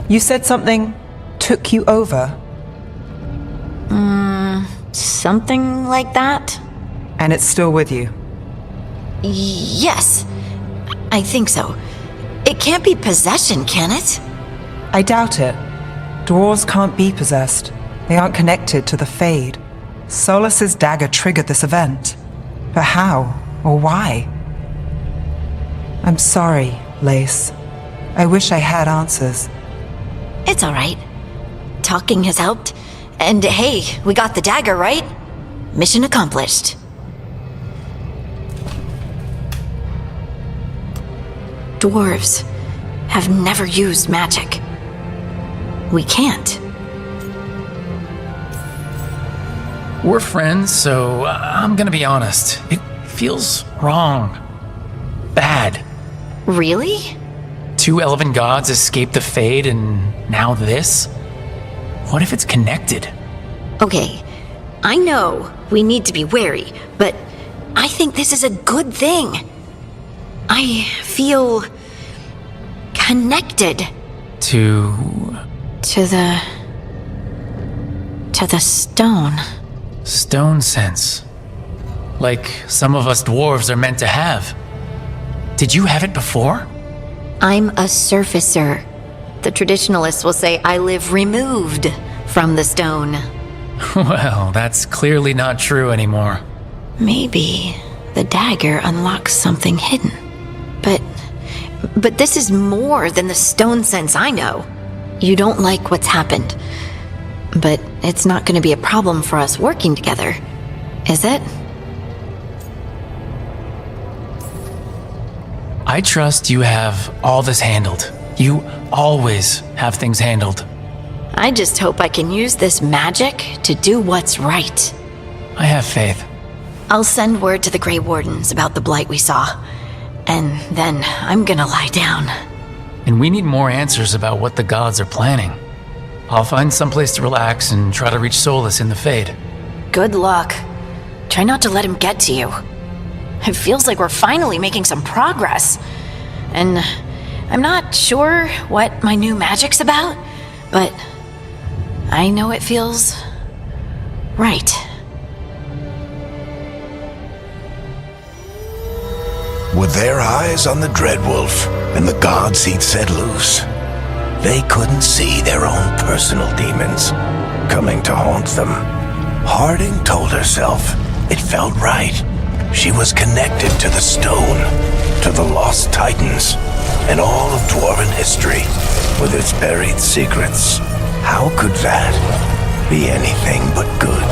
You said something took you over, Something like that? and it's still with you. Yes, I think so. It can't be possession, can it? I doubt it. Dwarves can't be possessed. They aren't connected to the Fade. Solus's dagger triggered this event. But how? Or why? I'm sorry, Lace. I wish I had answers. It's all right. Talking has helped. And hey, we got the dagger, right? Mission accomplished. Dwarves have never used magic. We can't. We're friends, so I'm gonna be honest. It feels wrong. Bad. Really? 2 elven gods escaped the Fade, and now this? What if it's connected? Okay, I know we need to be wary, but I think this is a good thing. I feel connected To to the stone. stone sense. Like some of us dwarves are meant to have. Did you have it before? I'm a surfacer. The traditionalists will say I live removed from the stone. Well, that's clearly not true anymore. Maybe the dagger unlocks something hidden. But this is more than the stone sense I know. You don't like what's happened. But it's not going to be a problem for us working together, is it? I trust you have all this handled. You always have things handled. I just hope I can use this magic to do what's right. I have faith. I'll send word to the Grey Wardens about the blight we saw. And then I'm gonna lie down. And we need more answers about what the gods are planning. I'll find someplace to relax and try to reach Solus in the Fade. Good luck. Try not to let him get to you. It feels like we're finally making some progress. And I'm not sure what my new magic's about, but I know it feels right. With their eyes on the Dreadwolf and the gods he'd set loose, they couldn't see their own personal demons coming to haunt them. Harding told herself it felt right. She was connected to the stone, to the lost titans, and all of dwarven history with its buried secrets. How could that be anything but good?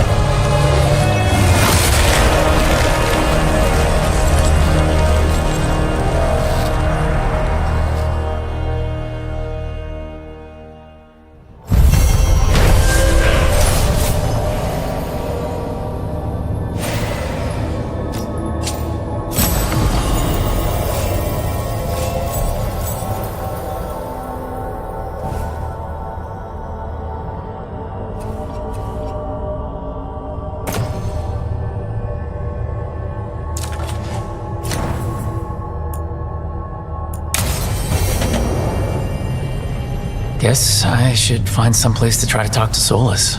Guess I should find someplace to try to talk to Solus.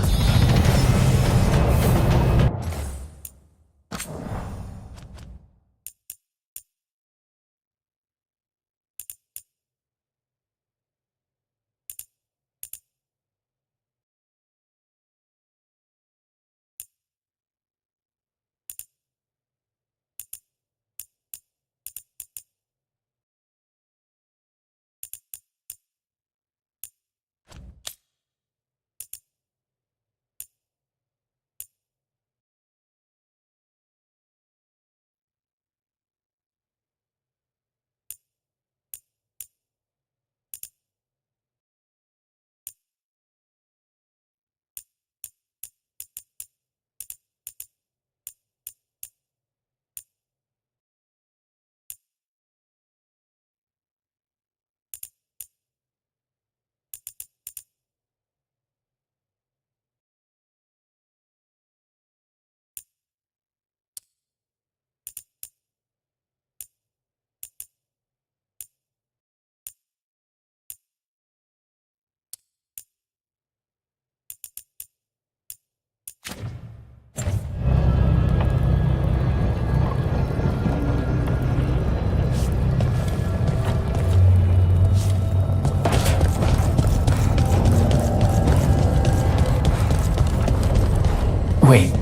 Wait,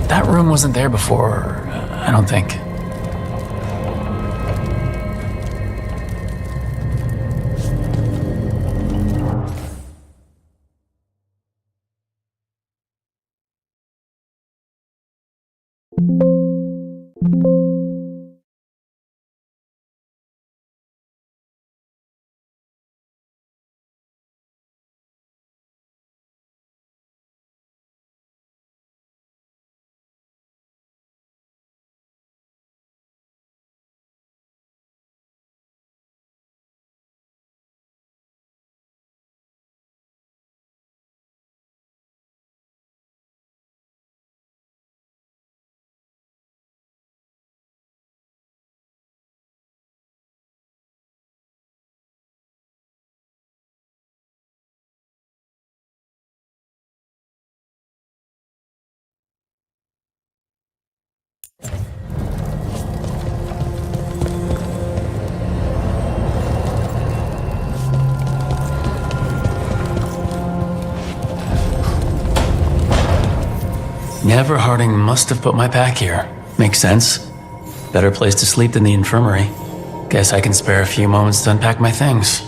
that room wasn't there before, I don't think. Never Harding must have put my pack here. Makes sense. Better place to sleep than the infirmary. Guess I can spare a few moments to unpack my things.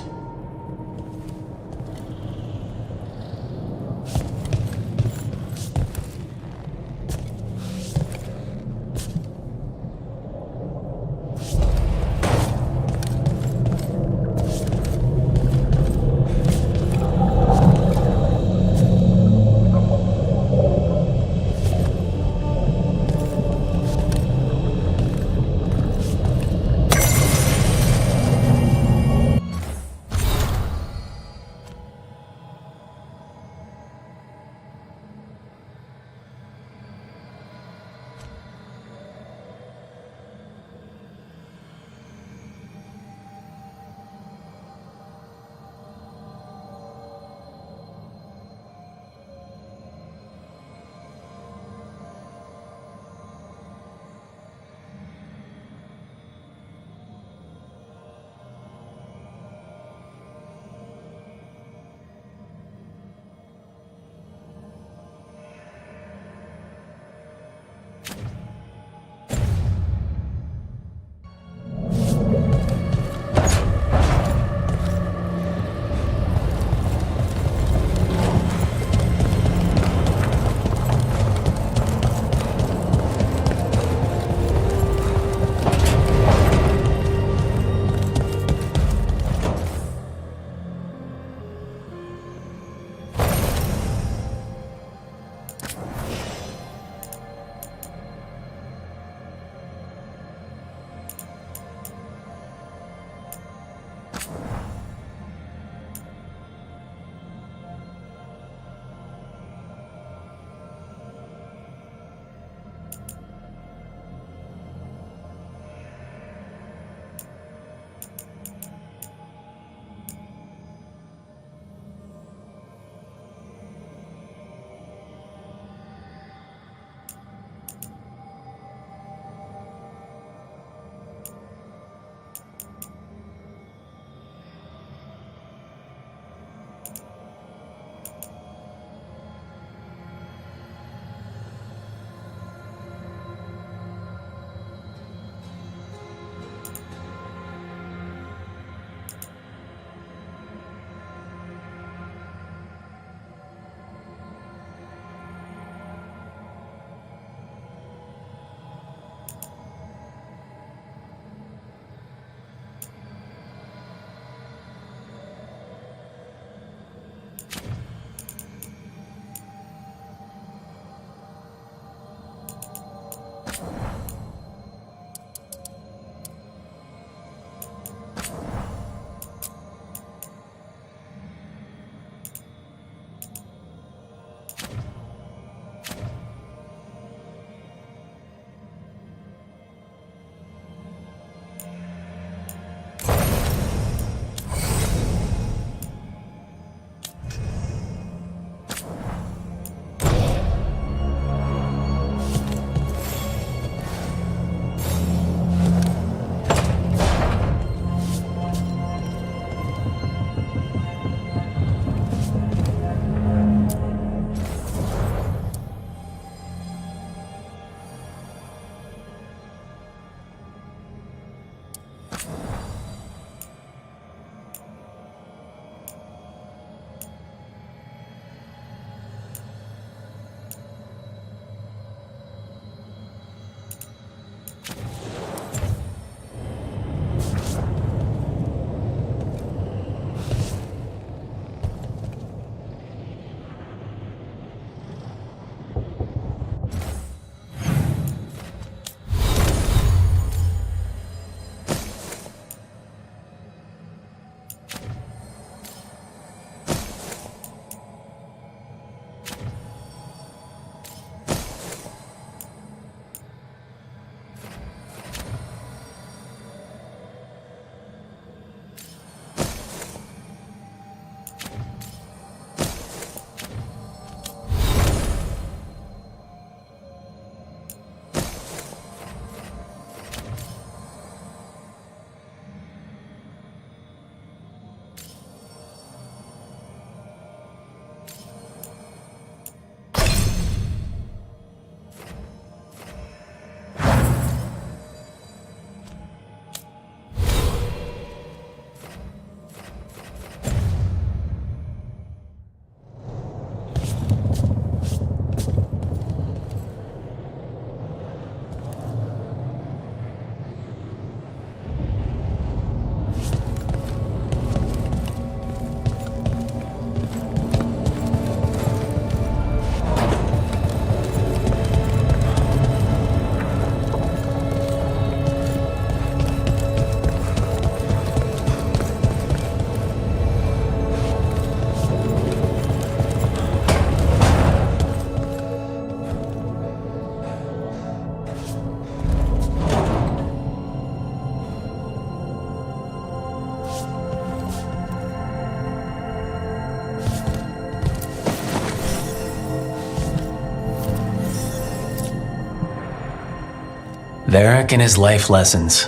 Varric and his life lessons.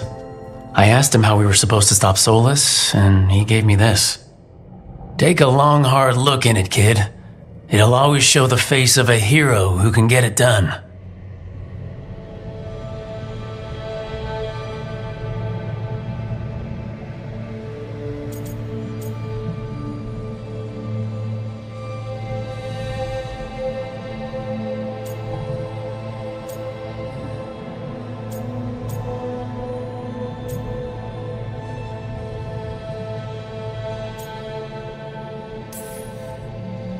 I asked him how we were supposed to stop Solus, and he gave me this. Take a long, hard look in it, kid. It'll always show the face of a hero who can get it done.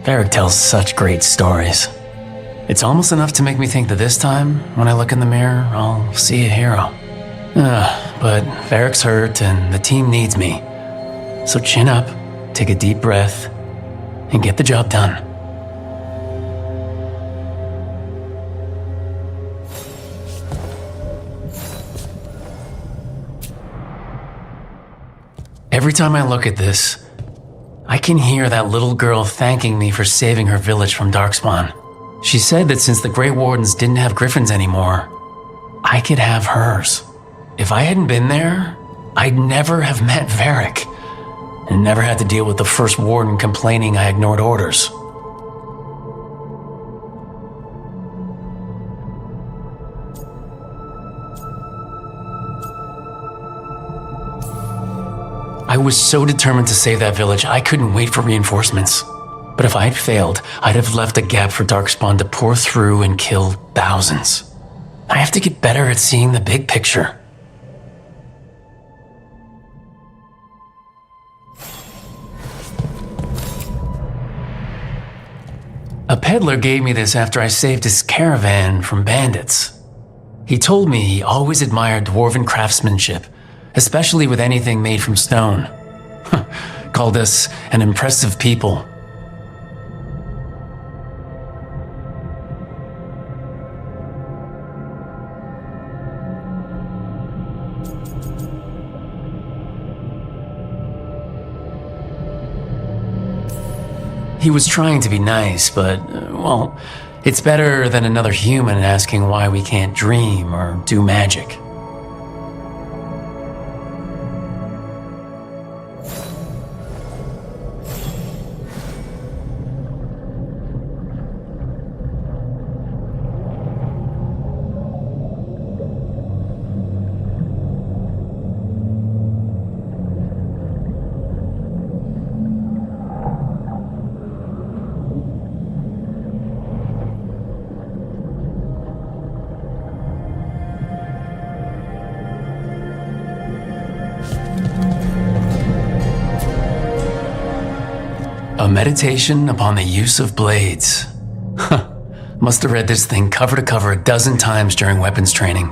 Varric tells such great stories. It's almost enough to make me think that this time, when I look in the mirror, I'll see a hero. But Varric's hurt and the team needs me. So chin up, take a deep breath, and get the job done. Every time I look at this, I can hear that little girl thanking me for saving her village from Darkspawn. She said that since the Grey Wardens didn't have griffins anymore, I could have hers. If I hadn't been there, I'd never have met Varric, and never had to deal with the first warden complaining I ignored orders. I was so determined to save that village, I couldn't wait for reinforcements. But if I'd failed, I'd have left a gap for Darkspawn to pour through and kill thousands. I have to get better at seeing the big picture. A peddler gave me this after I saved his caravan from bandits. He told me he always admired dwarven craftsmanship, especially with anything made from stone. Called us an impressive people. He was trying to be nice, but, well, it's better than another human asking why we can't dream or do magic. A meditation upon the use of blades. Must have read this thing cover to cover a dozen times during weapons training.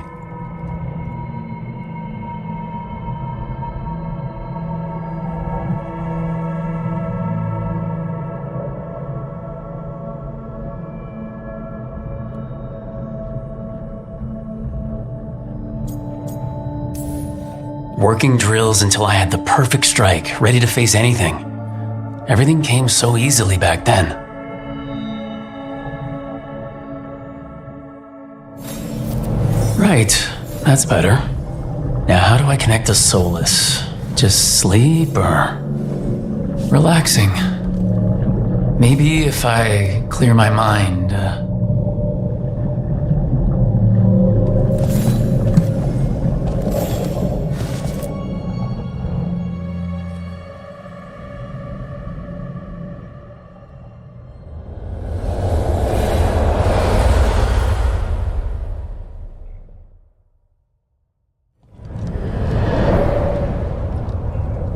Working drills until I had the perfect strike, ready to face anything. Everything came so easily back then. Right, that's better. Now how do I connect to Solus? Just sleep or relaxing? Maybe if I clear my mind.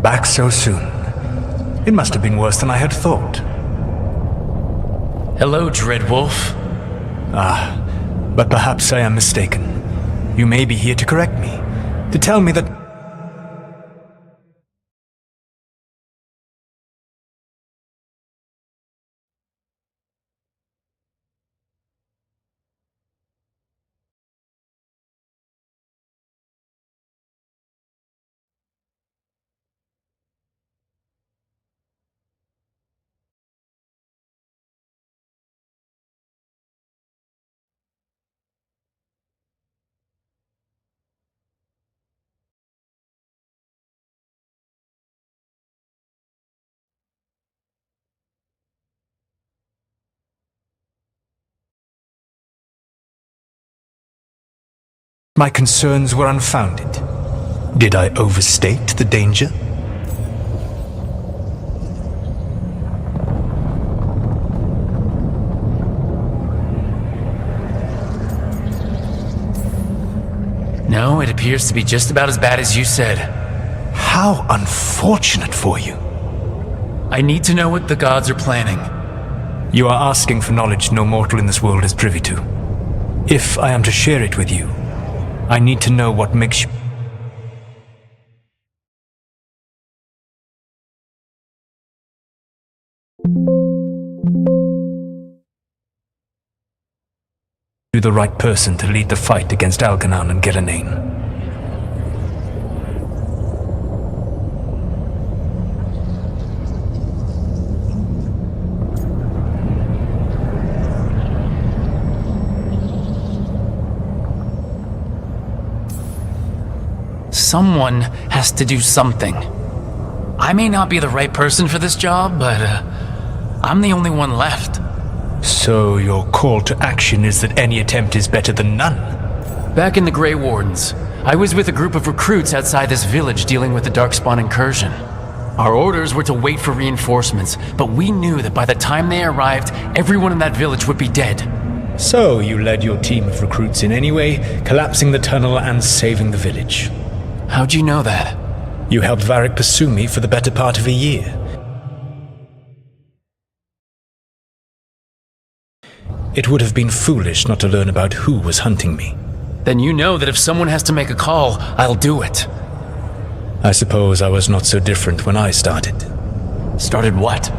Back so soon. It must have been worse than I had thought. Hello, Dreadwolf. But perhaps I am mistaken. You may be here to correct me, to tell me that... My concerns were unfounded. Did I overstate the danger? No, it appears to be just about as bad as you said. How unfortunate for you. I need to know what the gods are planning. You are asking for knowledge no mortal in this world is privy to. If I am to share it with you, I need to know what makes you... you the right person to lead the fight against Algernon and Ghilanane. Someone has to do something. I may not be the right person for this job, but I'm the only one left. So your call to action is that any attempt is better than none? Back in the Grey Wardens, I was with a group of recruits outside this village dealing with the Darkspawn incursion. Our orders were to wait for reinforcements, but we knew that by the time they arrived, everyone in that village would be dead. So you led your team of recruits in any way, collapsing the tunnel and saving the village. How'd you know that? You helped Varric pursue me for the better part of a year. It would have been foolish not to learn about who was hunting me. Then you know that if someone has to make a call, I'll do it. I suppose I was not so different when I started. Started what?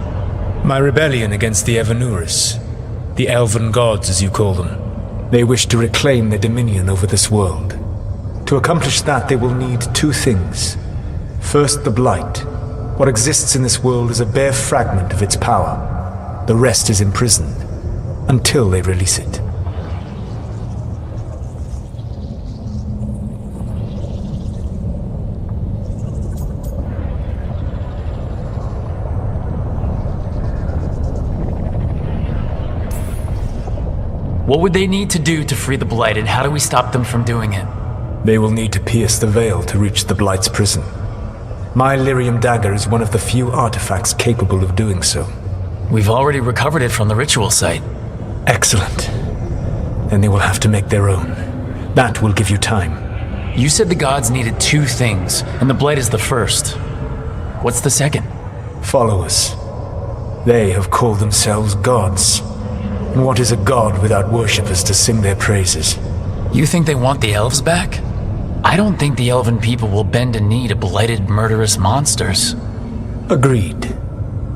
My rebellion against the Evanuris. The elven gods, as you call them. They wish to reclaim their dominion over this world. To accomplish that, they will need two things. First, the Blight. What exists in this world is a bare fragment of its power. The rest is imprisoned, until they release it. What would they need to do to free the Blight, and how do we stop them from doing it? They will need to pierce the veil to reach the Blight's prison. My lyrium dagger is one of the few artifacts capable of doing so. We've already recovered it from the ritual site. Excellent. Then they will have to make their own. That will give you time. You said the gods needed two things, and the Blight is the first. What's the second? Followers. They have called themselves gods. And what is a god without worshippers to sing their praises? You think they want the elves back? I don't think the elven people will bend a knee to blighted, murderous monsters. Agreed.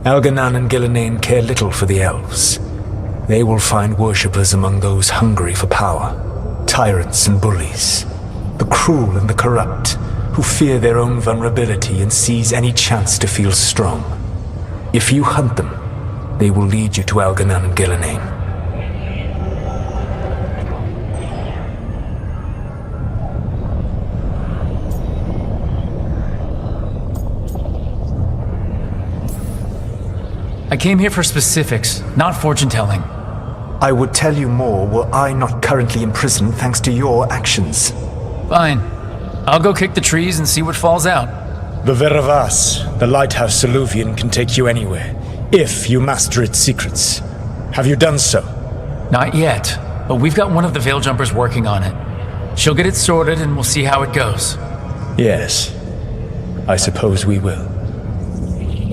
Algernon and Ghilanane care little for the elves. They will find worshippers among those hungry for power. Tyrants and bullies. The cruel and the corrupt, who fear their own vulnerability and seize any chance to feel strong. If you hunt them, they will lead you to Algernon and Ghilanane. I came here for specifics, not fortune-telling. I would tell you more were I not currently imprisoned thanks to your actions. Fine. I'll go kick the trees and see what falls out. The Veravas, the lighthouse Soluvian, can take you anywhere, if you master its secrets. Have you done so? Not yet, but we've got one of the Veil Jumpers working on it. She'll get it sorted and we'll see how it goes. Yes, I suppose we will.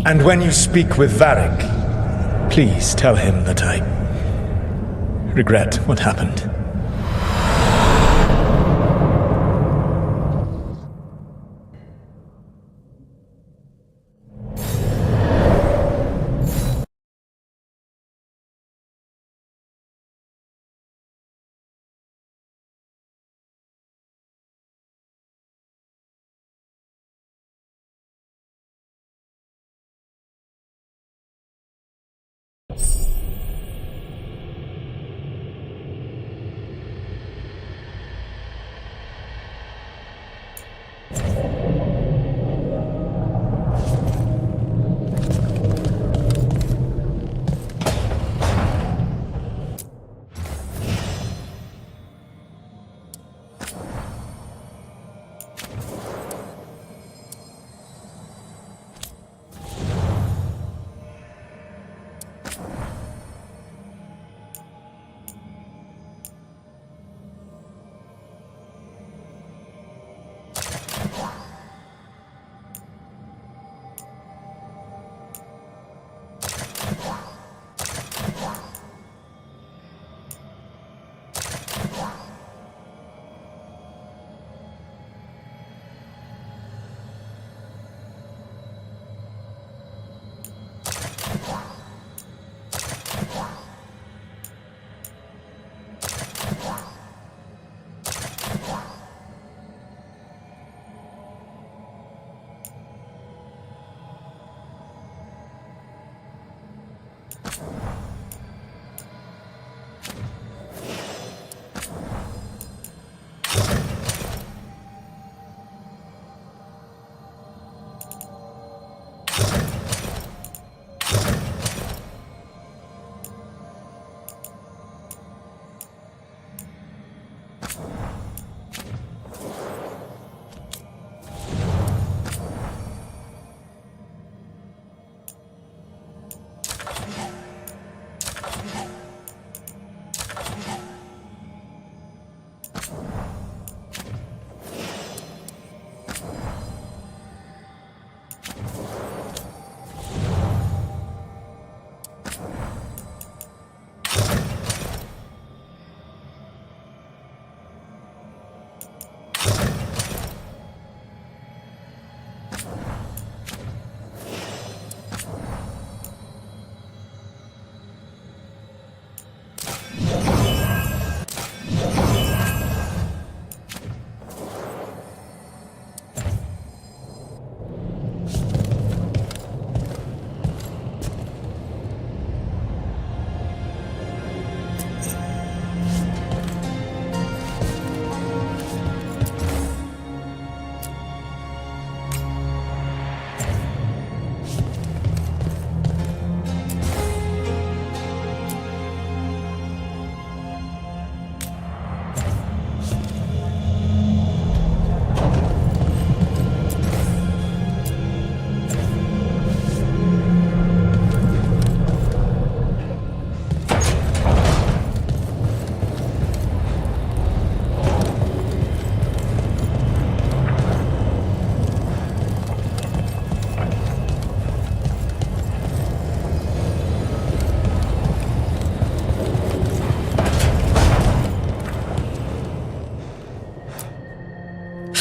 And when you speak with Varric, please tell him that I regret what happened.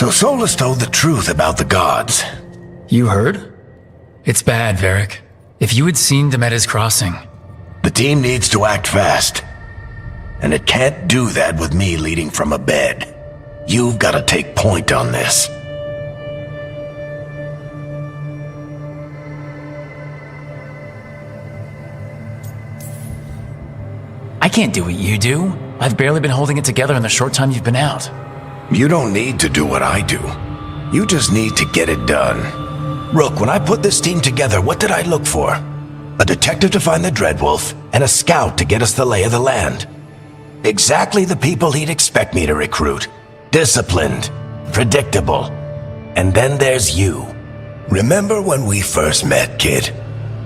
So Solus told the truth about the gods. You heard? It's bad, Varric. If you had seen Demeda's crossing. The team needs to act fast. And it can't do that with me leading from a bed. You've got to take point on this. I can't do what you do. I've barely been holding it together in the short time you've been out. You don't need to do what I do. You just need to get it done. Rook, when I put this team together, what did I look for? A detective to find the Dreadwolf, and a scout to get us the lay of the land. Exactly the people he'd expect me to recruit. Disciplined, predictable. And then there's you. Remember when we first met, kid?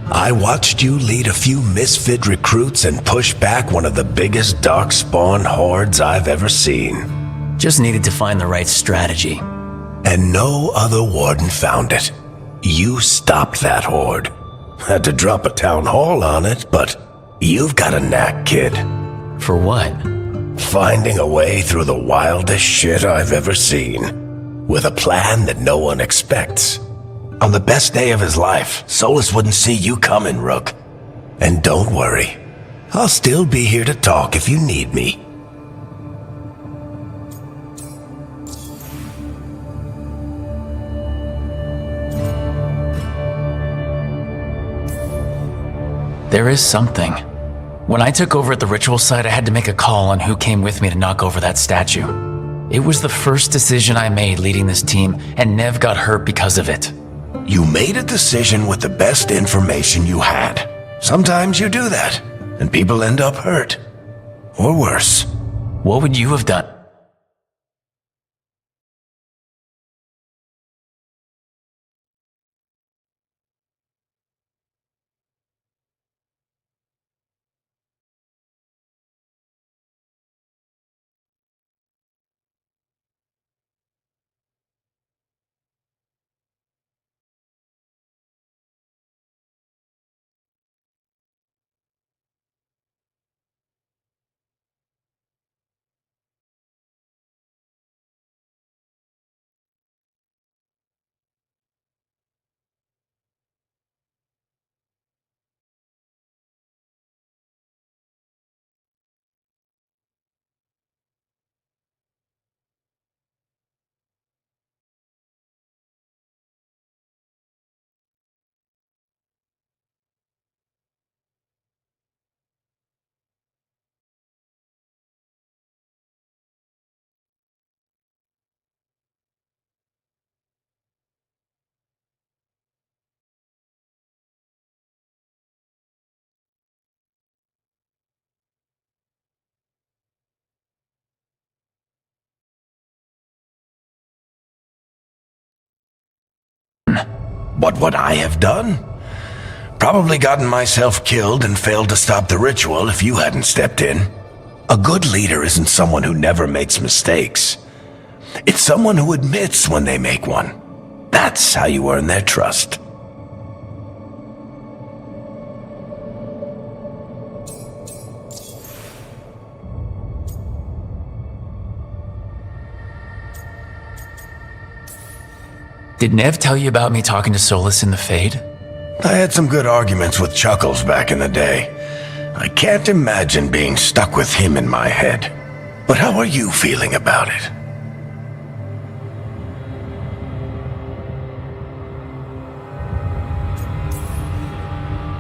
I watched you lead a few misfit recruits and push back one of the biggest darkspawn hordes I've ever seen. Just needed to find the right strategy. And no other warden found it. You stopped that horde. Had to drop a town hall on it, but you've got a knack, kid. For what? Finding a way through the wildest shit I've ever seen. With a plan that no one expects. On the best day of his life, Solus wouldn't see you coming, Rook. And don't worry. I'll still be here to talk if you need me. There is something. When I took over at the ritual site, I had to make a call on who came with me to knock over that statue. It was the first decision I made leading this team, and Nev got hurt because of it. You made a decision with the best information you had. Sometimes you do that, and people end up hurt. Or worse. What would you have done? What would I have done? Probably gotten myself killed and failed to stop the ritual if you hadn't stepped in. A good leader isn't someone who never makes mistakes. It's someone who admits when they make one. That's how you earn their trust. Did Nev tell you about me talking to Solus in the Fade? I had some good arguments with Chuckles back in the day. I can't imagine being stuck with him in my head. But how are you feeling about it?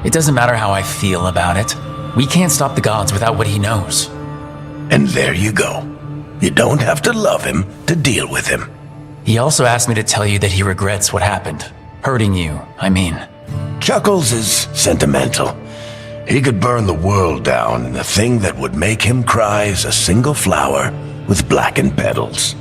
It doesn't matter how I feel about it. We can't stop the gods without what he knows. And there you go. You don't have to love him to deal with him. He also asked me to tell you that he regrets what happened. Hurting you, I mean. Chuckles is sentimental. He could burn the world down, and the thing that would make him cry is a single flower with blackened petals.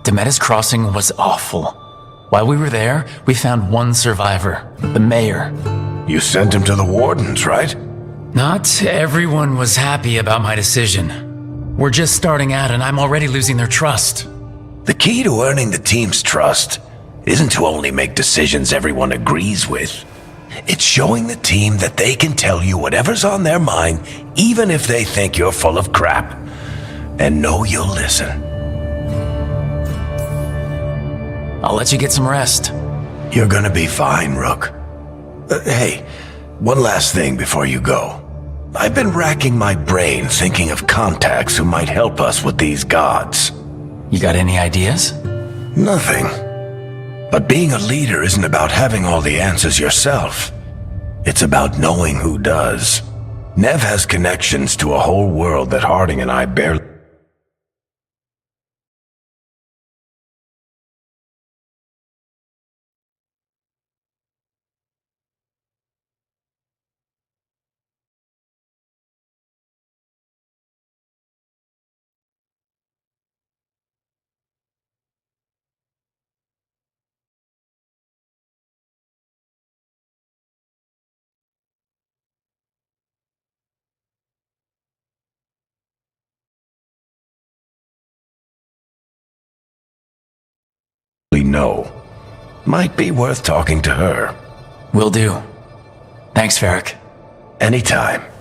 Demetis Crossing was awful. While we were there, we found one survivor, the mayor. You sent him to the wardens, right? Not everyone was happy about my decision. We're just starting out and I'm already losing their trust. The key to earning the team's trust isn't to only make decisions everyone agrees with. It's showing the team that they can tell you whatever's on their mind, even if they think you're full of crap. And know you'll listen. I'll let you get some rest. You're gonna be fine, Rook. Hey, one last thing before you go. I've been racking my brain thinking of contacts who might help us with these gods. You got any ideas? Nothing. But being a leader isn't about having all the answers yourself. It's about knowing who does. Nev has connections to a whole world that Harding and I barely... know. Might be worth talking to her. Will do. Thanks, Varric. Anytime.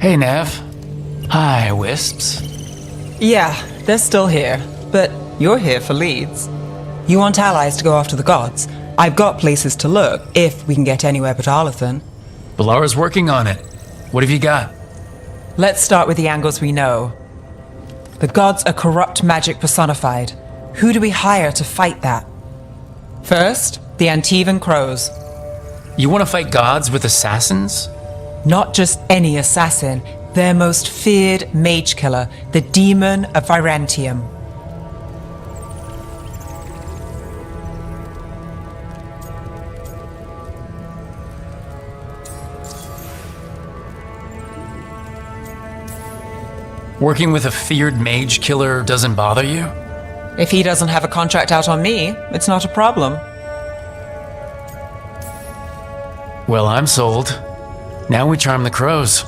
Hey, Nev. Hi, Wisps. Yeah, they're still here, but you're here for leads. You want allies to go after the gods? I've got places to look, if we can get anywhere but Arlathan. Balara's working on it. What have you got? Let's start with the angles we know. The gods are corrupt magic personified. Who do we hire to fight that? First, the Antivan Crows. You want to fight gods with assassins? Not just any assassin, their most feared mage killer, the Demon of Virantium. Working with a feared mage killer doesn't bother you? If he doesn't have a contract out on me, it's not a problem. Well, I'm sold. Now we charm the crows.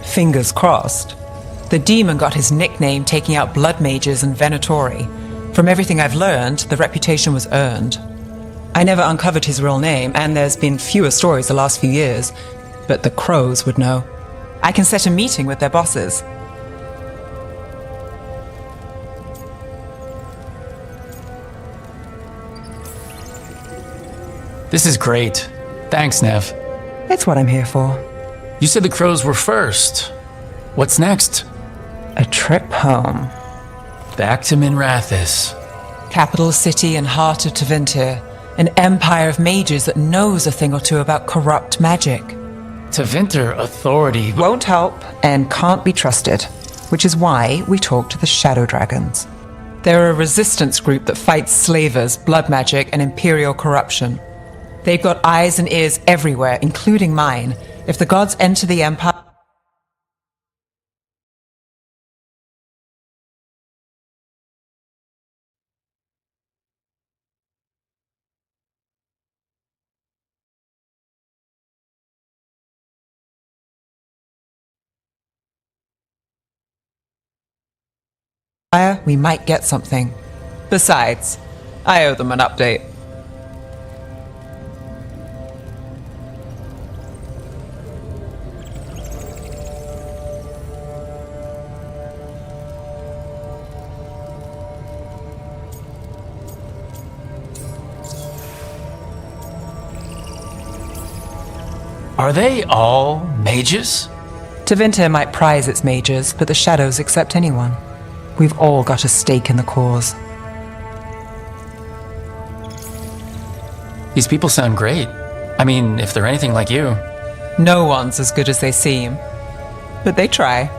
Fingers crossed. The demon got his nickname taking out blood mages and Venatori. From everything I've learned, the reputation was earned. I never uncovered his real name, and there's been fewer stories the last few years, but the crows would know. I can set a meeting with their bosses. This is great. Thanks, Nev. It's what I'm here for. You said the crows were first. What's next? A trip home. Back to Minrathis. Capital city and heart of Tevinter. An empire of mages that knows a thing or two about corrupt magic. Tevinter authority Won't help and can't be trusted, which is why we talk to the Shadow Dragons. They're a resistance group that fights slavers, blood magic, and imperial corruption. They've got eyes and ears everywhere, including mine. If the gods enter the empire, we might get something. Besides, I owe them an update. Are they all mages? Tevinter might prize its mages, but the Shadows accept anyone. We've all got a stake in the cause. These people sound great. I mean, if they're anything like you. No one's as good as they seem, but they try.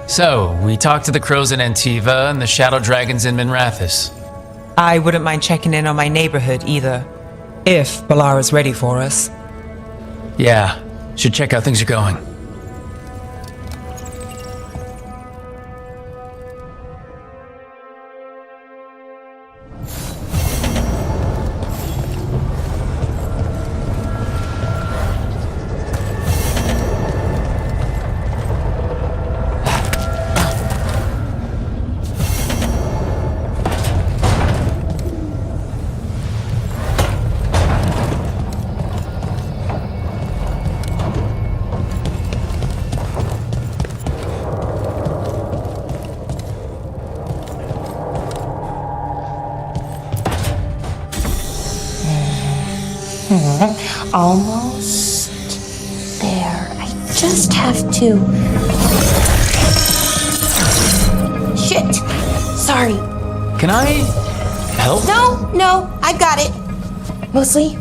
So, we talked to the crows in Antiva and the shadow dragons in Minrathis. I wouldn't mind checking in on my neighborhood either, if Balara's ready for us. Yeah, should check how things are going. Almost there. I just have to... Shit! Sorry. Can I help? No, I got it. Mostly,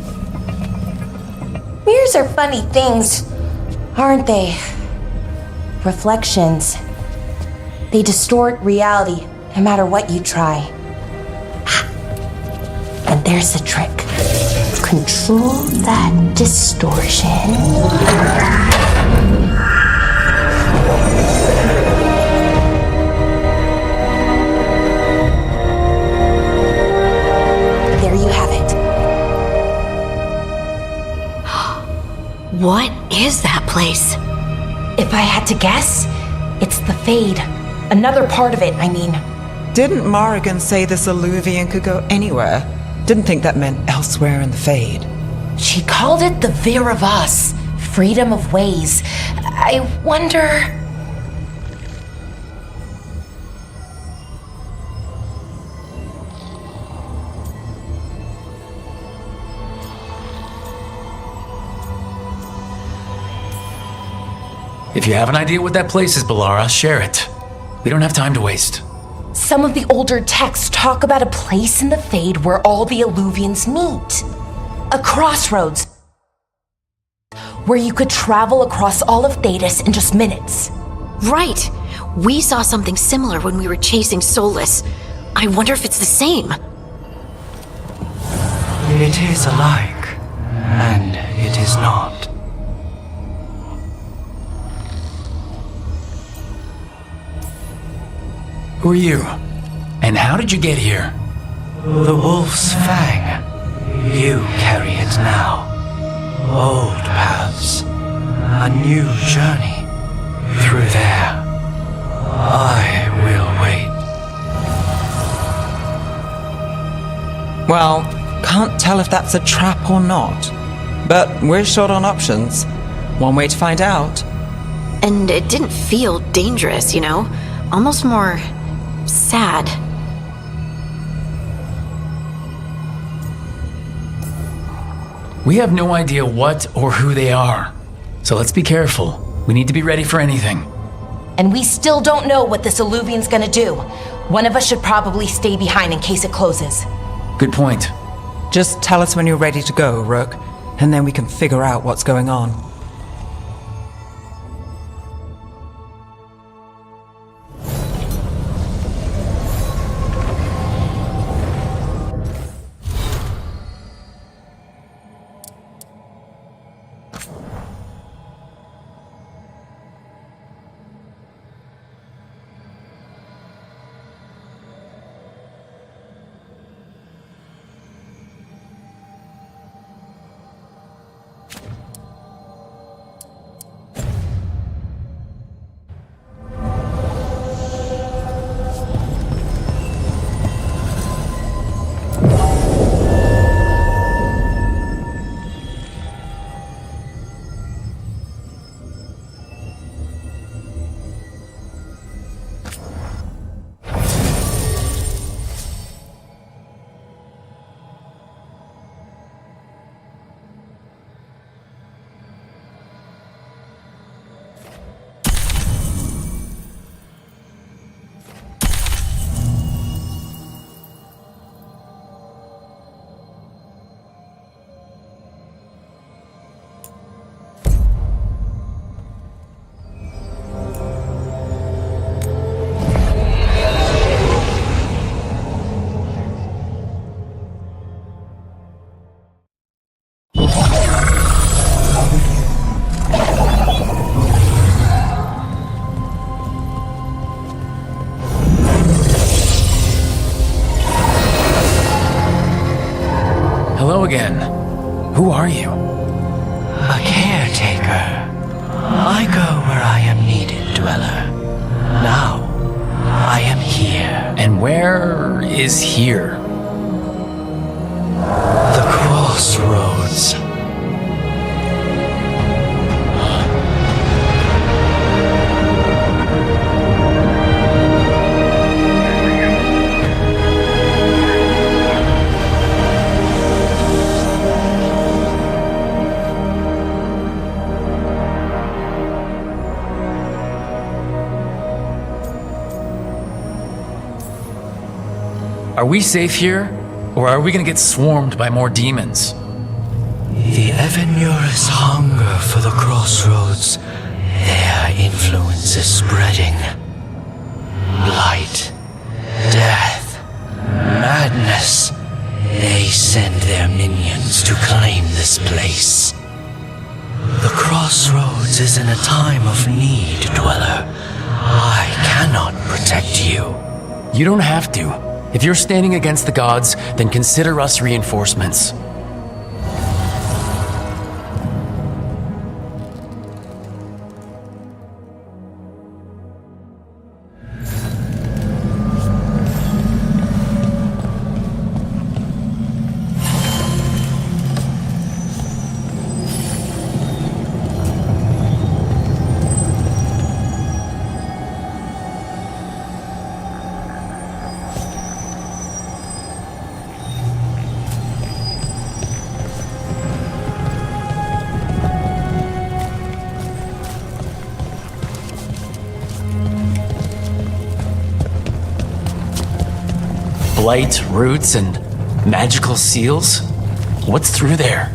mirrors are funny things, aren't they? Reflections. They distort reality, no matter what you try. And there's the trick. Control that distortion. There you have it. What is that place? If I had to guess, it's the Fade. Another part of it, I mean. Didn't Morrigan say this Alluvian could go anywhere? Didn't think that meant elsewhere in the Fade. She called it the Vir of Us, freedom of ways. I wonder... If you have an idea what that place is, Balara, share it. We don't have time to waste. Some of the older texts talk about a place in the Fade where all the Illuvians meet. A crossroads where you could travel across all of Thedas in just minutes. Right. We saw something similar when we were chasing Solus. I wonder if it's the same. It is alike, and it is not. Who are you? And how did you get here? The Wolf's Fang. You carry it now. Old paths. A new journey. Through there. I will wait. Well, can't tell if that's a trap or not. But we're short on options. One way to find out. And it didn't feel dangerous, you know? Almost more... sad. We have no idea what or who they are. So let's be careful. We need to be ready for anything. And we still don't know what this Illuvian's gonna do. One of us should probably stay behind in case it closes. Good point. Just tell us when you're ready to go, Rook, and then we can figure out what's going on. Hello again. Who are you? A caretaker. I go where I am needed, Dweller. Now, I am here. And where is here? The crossroads. Are we safe here? Or are we gonna get swarmed by more demons? The Evanurus hunger for the crossroads. Their influence is spreading. Blight, death, madness. They send their minions to claim this place. The crossroads is in a time of need, Dweller. I cannot protect you. You don't have to. If you're standing against the gods, then consider us reinforcements. blight, roots, and magical seals? What's through there?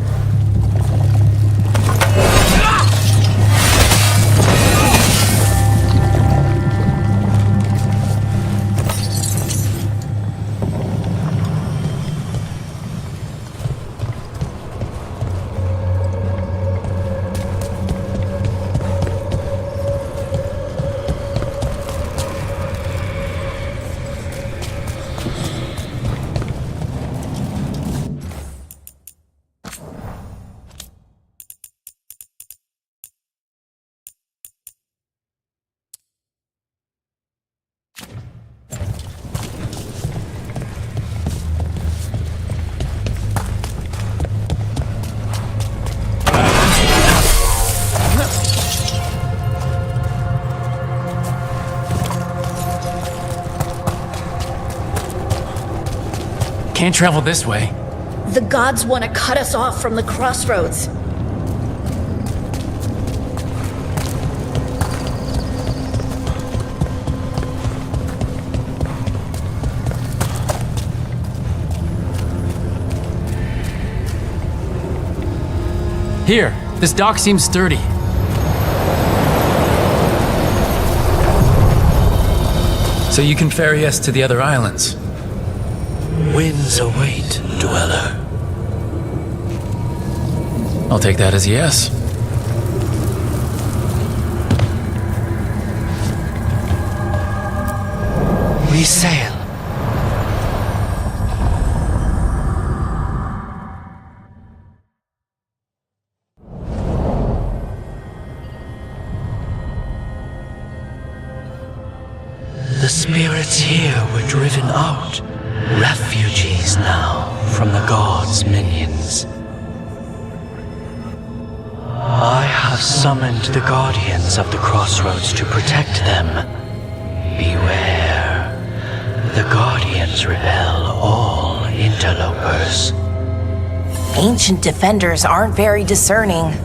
Can't travel this way. The gods want to cut us off from the crossroads. Here, this dock seems sturdy. So you can ferry us to the other islands. Winds await, dweller. I'll take that as a yes. We sail. The spirits here were driven out. Refugees now from the gods' minions. I have summoned the guardians of the crossroads to protect them. Beware. The guardians repel all interlopers. Ancient defenders aren't very discerning.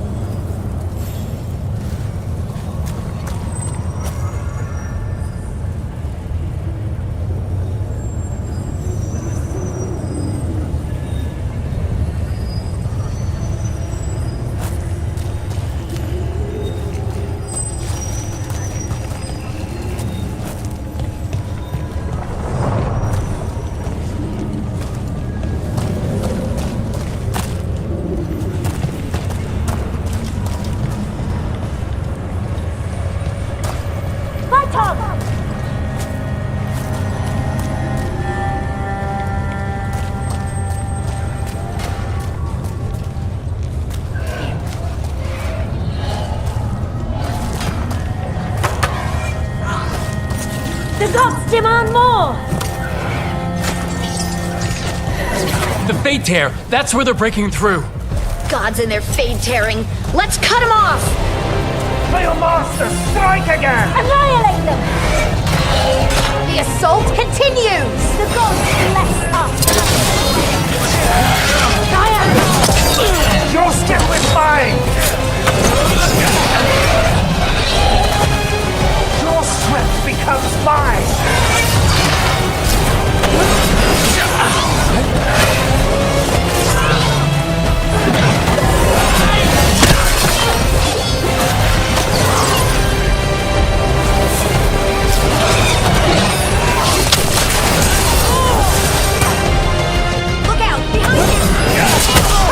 The gods demand more! The Fate Tear! That's where they're breaking through! Gods and their fade tearing. Let's cut them off! May your master strike again! Annihilate them! The assault continues! The gods bless us! Your skill is mine! Your strength becomes mine! Look out! Behind you!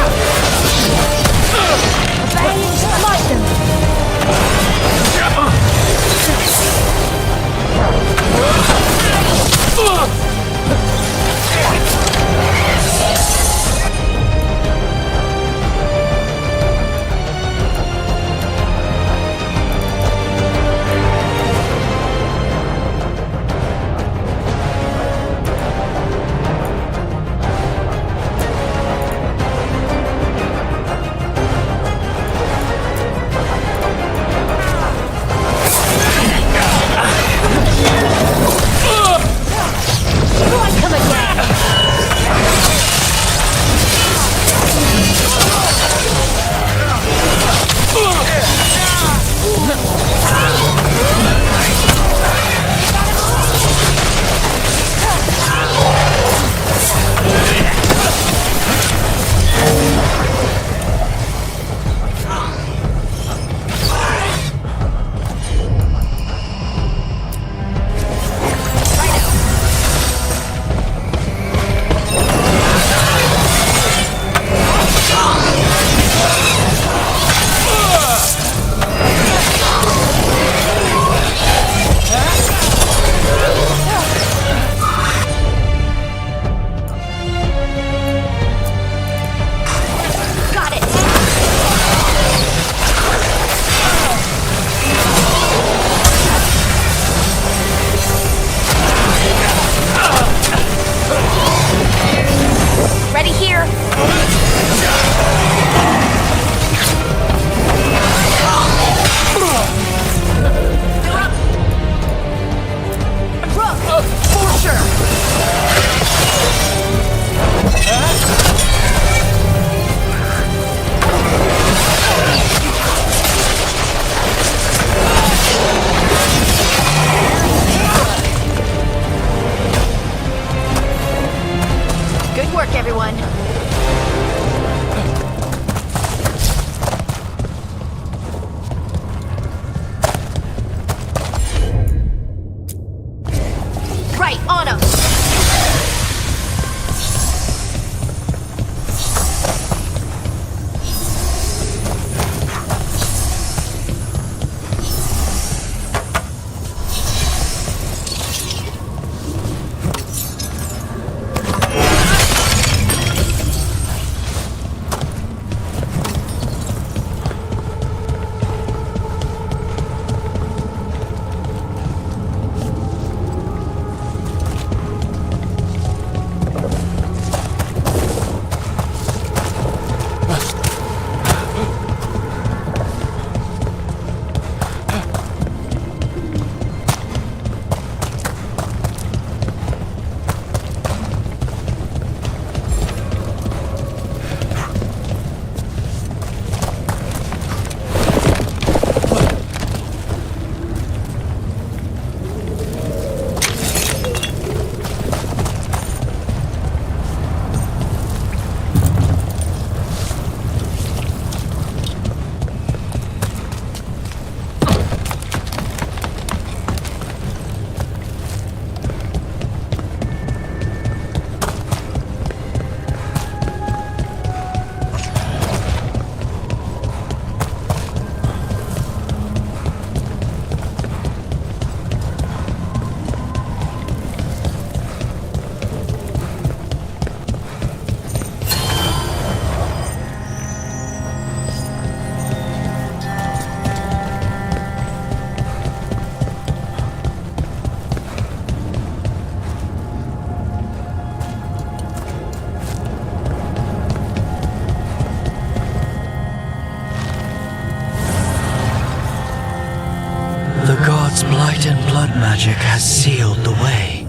Light and blood magic has sealed the way.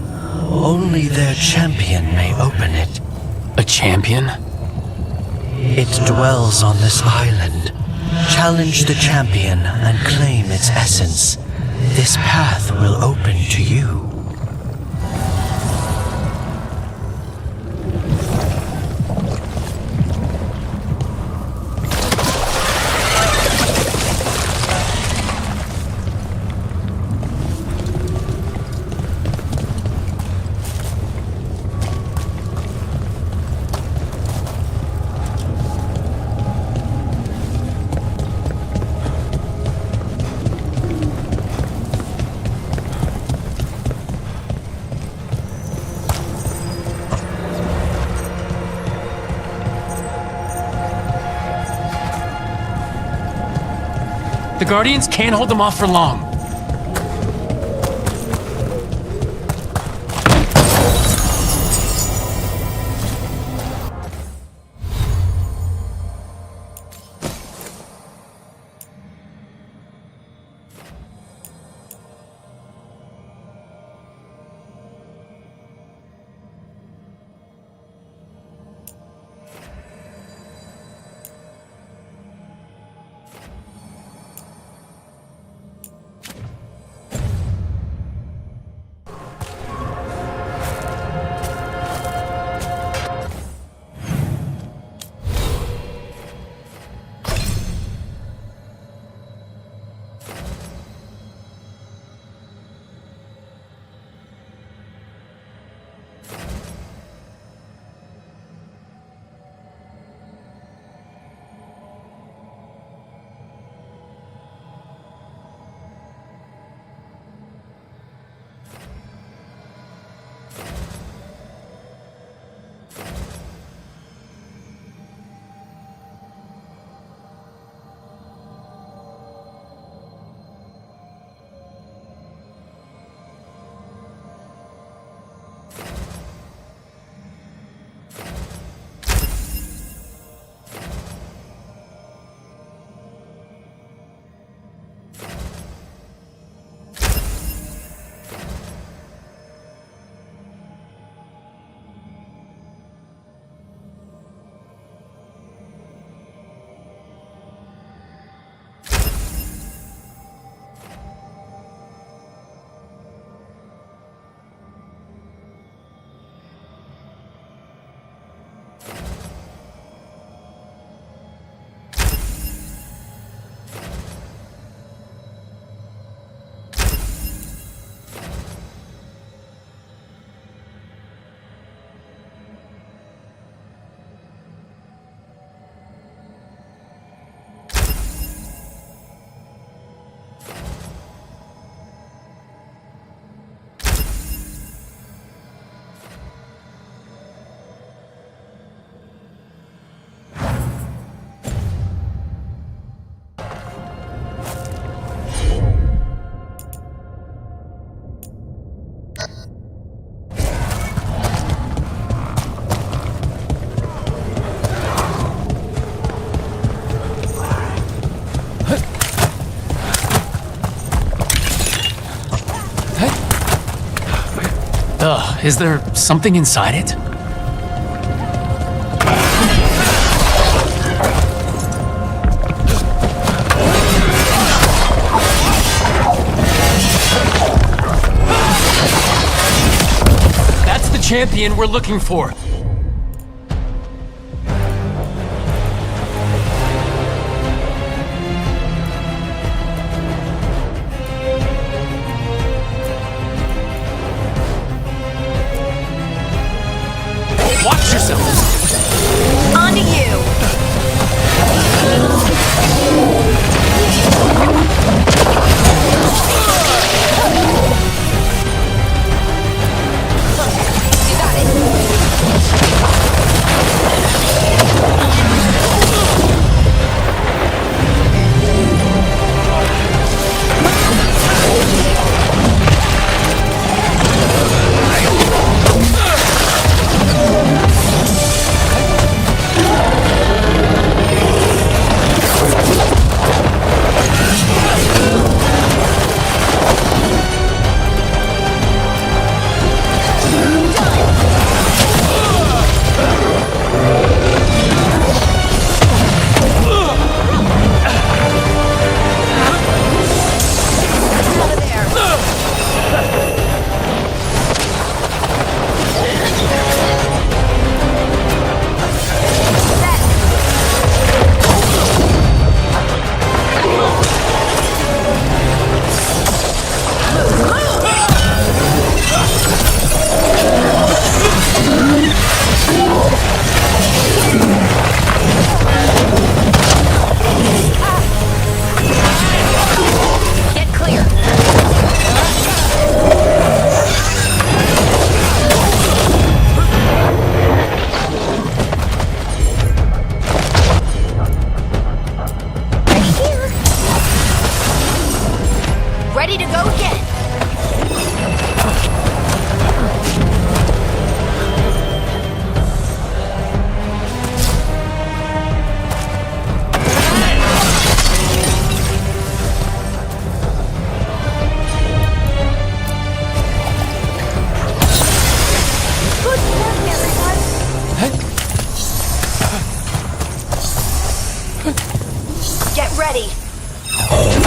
Only their champion may open it. A champion? It dwells on this island. Challenge the champion and claim its essence. This path will open to you. The Guardians can't hold them off for long. Is there something inside it? That's the champion we're looking for. Watch yourself! On to you! You got it. Get ready.